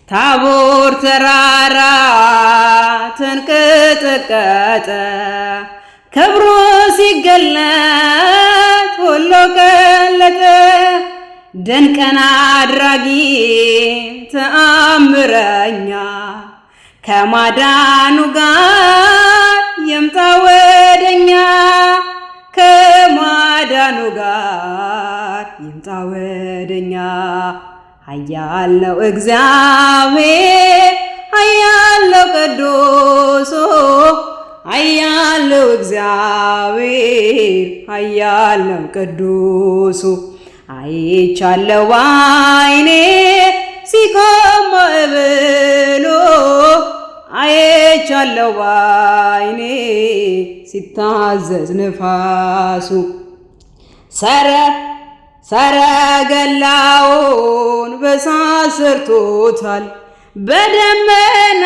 ታቦር ተራራ ተንቀጠቀጠ ክብሩ ሲገለጥ ሁሉ ቀለጠ። ድንቅን አድራጊ ተአምረኛ ከማዳኑ ጋር ይምጣ ወደኛ ከማዳኑ ጋር ይምጣ ወደኛ። ኃያል ነው እግዚአብሔር ኃያል ነው ቅዱሱ ኃያል ነው እግዚአብሔር ኃያል ነው ቅዱሱ። አይቻለው ባይኔ ሲቆም ማዕበሉ አይቻለው ባይኔ ሲታዘዝ ነፋሱ። ሰረገላውን በእሳት ሰርቶታል በደመና